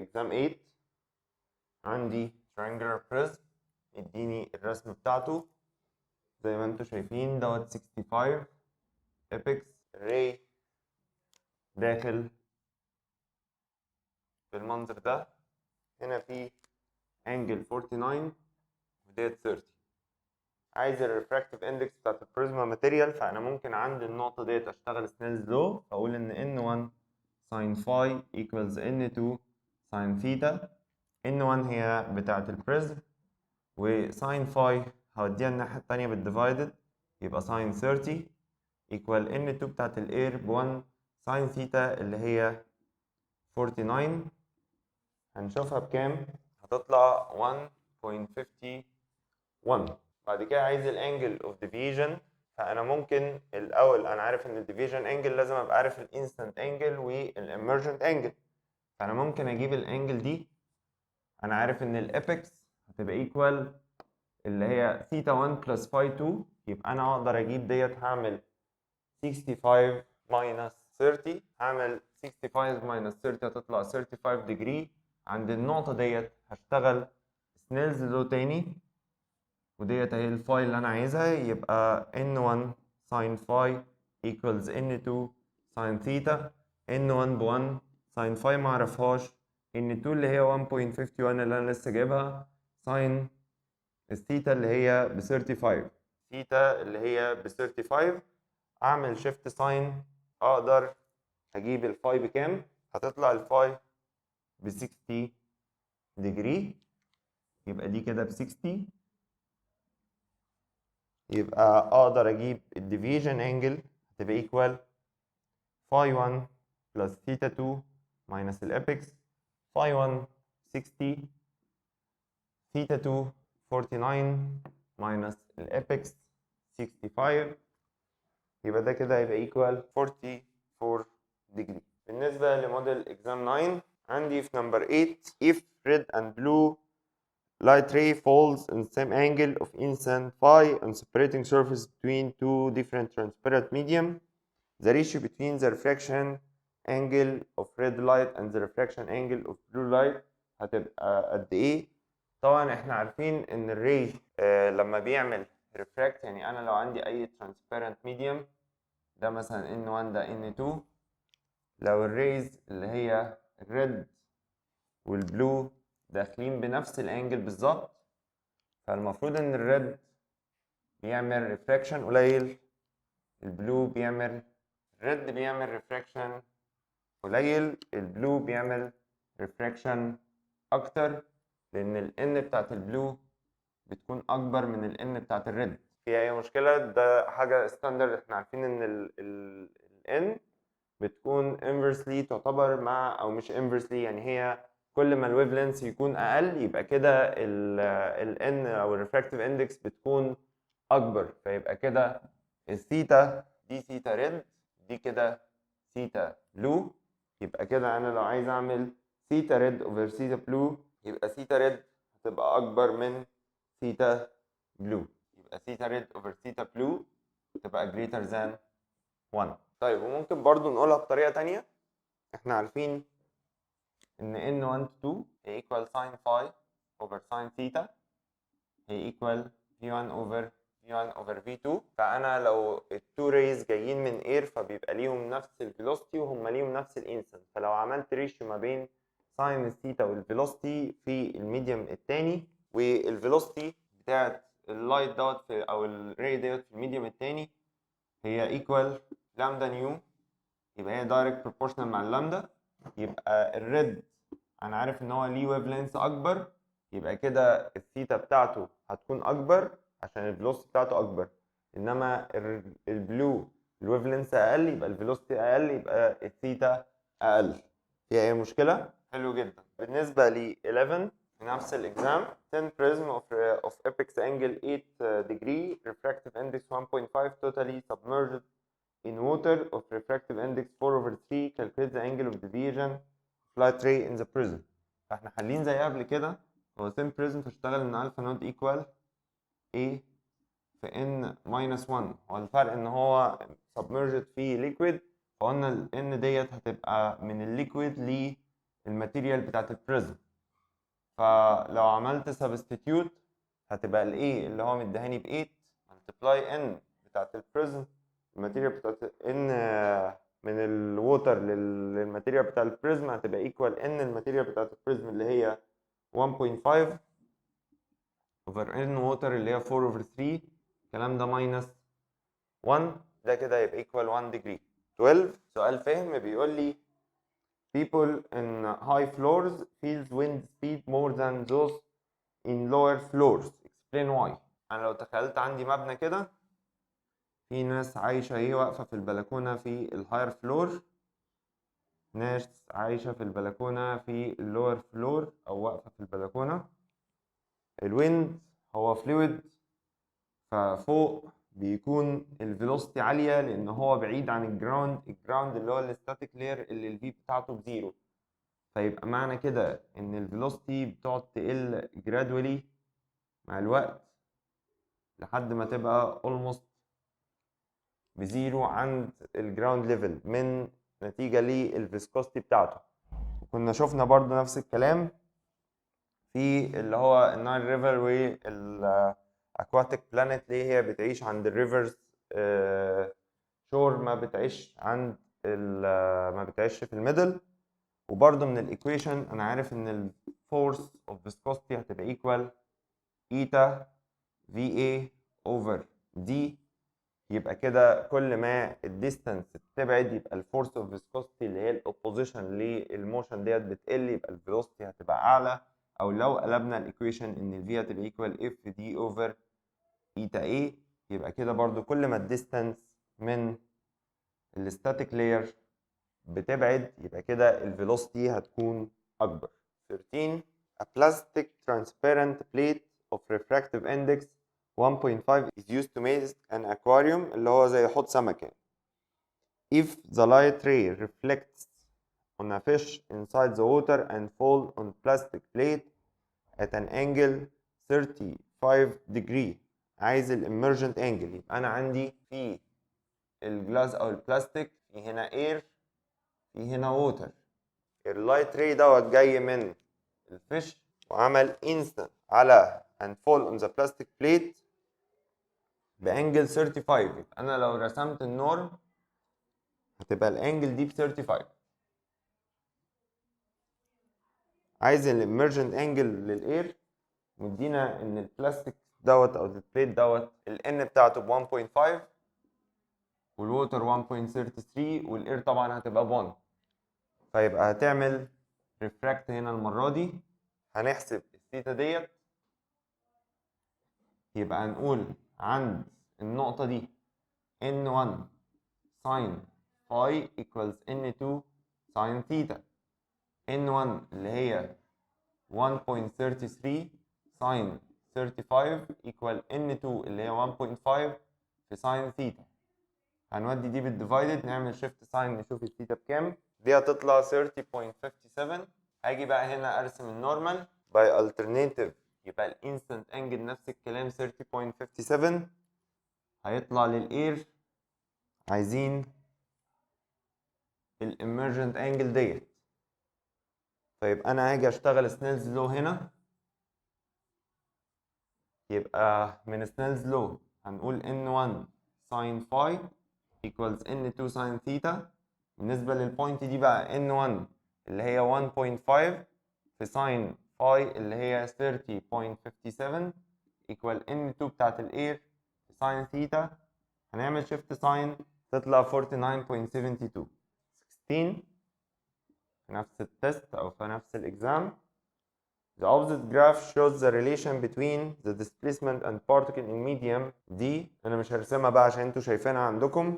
exam 8 عندي triangular prism، يديني الرسم بتاعته زي ما انتوا شايفين دوت 65 apex ray داخل بالمنظر ده. هنا في angle 49 وديت 30. عايز الريفراكتيف اندكس بتاعت البريزما ماتيريال، فانا ممكن عند النقطه ديت اشتغل سنيلز لو، فاقول ان n1 sin phi equals n2 sin theta. n1 هي بتاعت البريزم، وساين phi هوديها الناحيه التانيه بالديفايدد يبقى sin 30 equal n2 بتاعت الاير ب1 sin theta اللي هي 49. هنشوفها بكام؟ هتطلع 1.51. بعد كده عايز الانجل اوف ديفيجن، فانا ممكن الاول انا عارف ان الديفيجن انجل لازم ابقى عارف الانستنت انجل والامرجنت انجل، فانا ممكن اجيب الانجل دي. انا عارف ان الابكس هتبقى ايكوال اللي هي ثيتا 1 بلس فاي 2، يبقى انا اقدر اجيب ديت هعمل 65 minus 30، هعمل 65 minus 30 هتطلع 35 degree. عند النقطة ديت هشتغل سنيلز لو تاني، وديت اهي الفاي اللي انا عايزها، يبقى n1 sin phi equals n2 sin theta. n1 ب1 sin phi معرفهاش، n2 اللي هي 1.51 اللي انا لسه جايبها sin الثيتا اللي هي ب 35، ثيتا اللي هي ب 35. اعمل شيفت ساين اقدر اجيب الفاي بكام، هتطلع الفاي ب 60 ديجري، يبقى دي كده ب 60. يبقى اقدر اجيب الديفيجن انجل هتبقى ايكوال فاي 1 بلس ثيتا 2 ماينس الابكس. فاي 1 60، ثيتا 2 49 ماينس الابكس 65، يبقى ده كده هيبقى ايكوال 44 degree. بالنسبة لموديل exam 9 عندي في number 8 if red and blue light ray falls in the same angle of instant phi on separating surface between two different transparent medium, the ratio between the refraction angle of red light and the refraction angle of blue light هتبقى قد ايه؟ طبعا احنا عارفين ان الري لما بيعمل refract، يعني انا لو عندي اي transparent medium ده مثلا n1 ده n2، لو الريز اللي هي الريد والبلو داخلين بنفس الانجل بالظبط، فالمفروض ان الريد بيعمل ريفراكشن قليل، البلو بيعمل الريد بيعمل ريفراكشن قليل، البلو بيعمل ريفراكشن اكتر، لان الان بتاعت البلو بتكون اكبر من الان بتاعت الريد. في اي مشكله؟ ده حاجه ستاندرد، احنا عارفين ان الان بتكون inversely تعتبر مع او مش inversely، يعني هي كل ما الويف لينث يكون اقل يبقى كده ال n او الريفراكتيف اندكس بتكون اكبر، فيبقى كده الثيتا دي ثيتا ريد، دي كده ثيتا بلو. يبقى كده انا لو عايز اعمل ثيتا ريد اوفر ثيتا بلو، يبقى ثيتا ريد هتبقى اكبر من ثيتا بلو، يبقى ثيتا ريد اوفر ثيتا بلو تبقى greater than 1. طيب وممكن برضو نقولها بطريقة تانية، احنا عارفين ان n1 to 2 هي equal sin phi over sin theta هي equal v1 over v2. فانا لو التو ريز جايين من اير فبيبقى ليهم نفس الفيلوسيتي وهم ليهم نفس الانستنت، فلو عملت ريشيو ما بين ساين الثيتا والفيلوسيتي في الميديم التاني والفيلوسيتي بتاعت اللايت دوت او الري دوت في الميديم التاني هي equal لامدا نيو، يبقى هي دايركت بروبورشنال مع اللامدا. يبقى الريد انا عارف ان هو ليه ويف لينث اكبر، يبقى كده الثيتا بتاعته هتكون اكبر عشان الفيلوسيتي بتاعته اكبر، انما البلو الويف لينث اقل يبقى الفيلوسيتي اقل، يبقى الثيتا اقل. في اي مشكله؟ حلو جدا. بالنسبه ل 11 في نفس الاكزام 10 prism of apex angle 8 degree refractive index 1.5 totally submerged in water of refractive index 4/3 calculate the angle of deviation light ray in the prism. فاحنا حالين زي قبل كده، هو same prism تشتغل ان الفا نود equal a في n minus 1، هو الفرق ان هو submerged في liquid، فقلنا ال n ديت هتبقى من الليكويد ل الماتيريال بتاعت البريزم. فلو عملت سبستيتيوت هتبقى ال A اللي هو مديهاني ب 8 ملتبلاي N بتاعت البريزم، الماتيريال بتاعت N من الووتر للماتيريال بتاع البريزم هتبقى ايكوال N الماتيريال بتاعت البريزم اللي هي 1.5 over N ووتر اللي هي 4 over 3، الكلام ده ماينس 1، ده كده هيبقى ايكوال 1 degree. 12 سؤال فهم بيقول لي people in high floors feels wind speed more than those in lower floors. explain why. انا لو تخيلت عندي مبنى كده، في ناس عايشة ايه واقفة في البلكونة في الهاير فلور، ناس عايشة في البلكونة في اللور فلور او واقفة في البلكونة. الويند هو فلويد، ففوق بيكون الفيلوسيتي عالية لان هو بعيد عن الجراوند اللي هو الستاتيك لير اللي الفي بتاعته بزيرو، فيبقى معنى كده ان الفيلوسيتي بتقعد تقل جرادولي مع الوقت لحد ما تبقى almost بزيرو عند الجراوند ليفل من نتيجة للفيسكوستي بتاعته. كنا شفنا برضو نفس الكلام في اللي هو النايل ريفر والاكواتيك بلانيت اللي هي بتعيش عند الريفرز شور، ما بتعيش في الميدل. وبرضو من الايكويشن انا عارف ان الفورس اوف فيسكوستي هتبقى ايكوال ايتا في اي اوفر دي، يبقى كده كل ما الديستانس بتبعد يبقى الفورس اوف فيسكوستي اللي هي الاوبوزيشن للموشن ديت بتقل، يبقى الفيلوسيتي هتبقى اعلى. او لو قلبنا الايكويشن ان الفي هتبقى ايكوال اف دي اوفر ايتا اي، يبقى كده برضو كل ما الديستانس من الستاتيك لاير بتبعد يبقى كده الفيلوسيتي هتكون اكبر. 13 a plastic transparent plate of refractive index 1.5 is used to make an aquarium اللي هو زي حوض سمكة. If the light ray reflects on a fish inside the water and fall on plastic plate at an angle 35 degree، عايز ال emergent angle. يبقى أنا عندي في الجلاس أو البلاستيك في هنا air في هنا water، اللايت راي دوت جاي من الفيش وعمل instant على and fall on the plastic plate بانجل 35. يبقى انا لو رسمت النورم هتبقى الانجل دي ب 35. عايز الاميرجنت انجل للاير، مدينا ان البلاستيك دوت او البليت دوت الان بتاعته ب 1.5 والووتر 1.33 والاير طبعا هتبقى ب 1، فيبقى هتعمل ريفراكت هنا المره دي. هنحسب الثيتا ديت، يبقى هنقول عند النقطه دي n1 sin phi equals n2 sin theta. n1 اللي هي 1.33 sin 35 equal n2 اللي هي 1.5 في sin theta. هنودي دي بالديفايدد، نعمل شيفت ساين نشوف الثيتا بكام، دي هتطلع 30.57. هاجي بقى هنا ارسم النورمال باي الترناتيف، يبقى الانستنت انجل نفس الكلام 30.57. هيطلع للاير عايزين الاميرجنت انجل ديت، طيب انا هاجي اشتغل سنيلز لو هنا، يبقى من سنيلز لو هنقول n1 sin phi equals n2 sin theta. بالنسبه للبوينت دي بقى n1 اللي هي 1.5 في sin phi اللي هي 30.57 equal n2 بتاعت الاير في sin theta. هنعمل شيفت ساين تطلع 49.72. 16 في نفس التست او في نفس الاكزام. The opposite graph shows the relation between the displacement and particle in medium دي انا مش هرسمها بقى عشان انتوا شايفينها عندكم.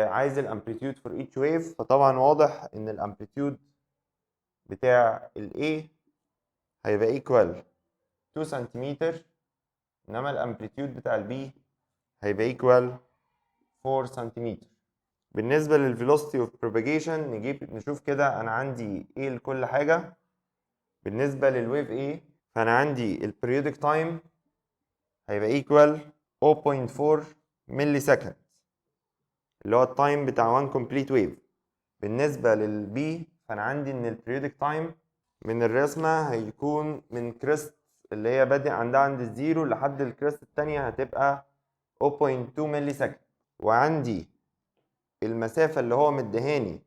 عايز الامبليتيود for each wave، فطبعا واضح ان الامبليتيود بتاع ال A هيبقى equal 2 سنتيمتر، انما الامبليتيود بتاع ال B هيبقى equal 4 سنتيمتر. بالنسبة للفيلوسيتي اوف بروباجيشن نشوف كده انا عندي ايه لكل حاجة. بالنسبة للويف A فانا عندي البريودك تايم هيبقى equal 0.4 ملي سكند اللي هو التايم بتاع 1 complete wave. بالنسبة للبي فانا عندي ان البريودك تايم من الرسمه هيكون من كريست اللي هي بادئ عندها عند الزيرو لحد الكريست التانية هتبقى 0.2 ملي سكند. وعندي المسافه اللي هو مديهاني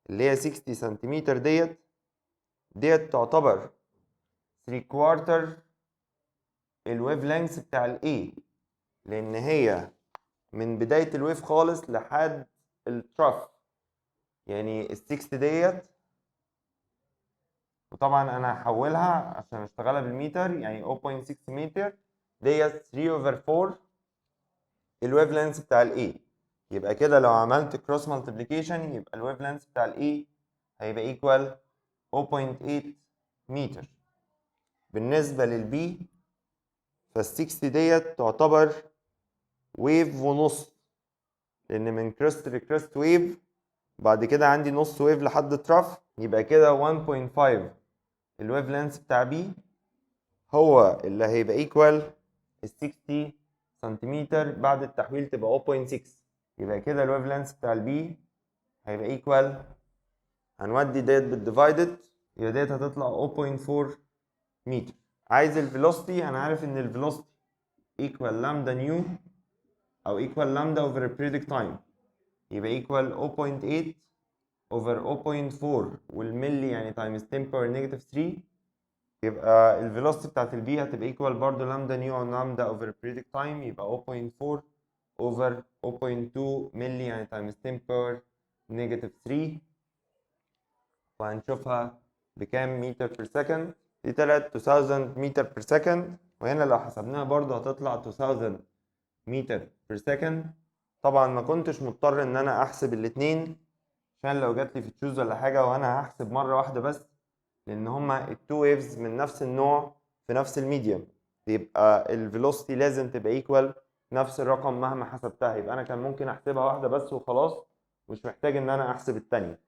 اللي هي 60 سنتيمتر ديت تعتبر 3/4 الويف لينث بتاع الاي، لان هي من بدايه الويف خالص لحد التراف، يعني ال60 ديت. وطبعا انا هحولها عشان اشتغلها بالمتر، يعني 0.6 متر ديت 3/4 الويف لينث بتاع الاي. يبقى كده لو عملت كروس مالتيبليكيشن يبقى الويف لينث بتاع الاي هيبقى ايكوال 0.8 متر. بالنسبه للبي فال60 ديت تعتبر ويف ونص، لان من كريست لكريست ويف، بعد كده عندي نص ويف لحد تراف، يبقى كده 1.5 الويف لينث بتاع بي هو اللي هيبقى ايكوال ال 60 سنتيمتر، بعد التحويل تبقى 0.6. يبقى كده الويف لينث بتاع البي هيبقى ايكوال، هنودي ديت بالديفايدد، يبقى ديت هتطلع 0.4 متر. عايز الفيلوسيتي، انا عارف ان الفيلوسيتي ايكوال لامدا نيو او ايكوال لامدا اوفر البريدكت تايم، يبقى ايكوال 0.8 اوفر 0.4 والملي يعني تايمز 10 باور نيجاتيف 3. يبقى الفيلوسيتي بتاعت البي هتبقى ايكوال برضه لامدا نيو او لامدا اوفر بريدكت تايم، يبقى 0.4 اوفر 0.2 ملي يعني تايمز 10 باور نيجاتيف 3. وهنشوفها بكام متر بير سكند. دي طلعت 2000 متر بير سكند، وهنا لو حسبناها برضه هتطلع 2000 متر بير سكند. طبعا ما كنتش مضطر ان انا احسب الاتنين، عشان لو جات لي في تشوز ولا حاجه وانا هحسب مره واحده بس، لان هما التو ويفز من نفس النوع في نفس الميديوم، يبقى الفيلوسيتي لازم تبقى ايكوال نفس الرقم مهما حسبتها. يبقى انا كان ممكن احسبها واحده بس وخلاص، مش محتاج ان انا احسب التانية.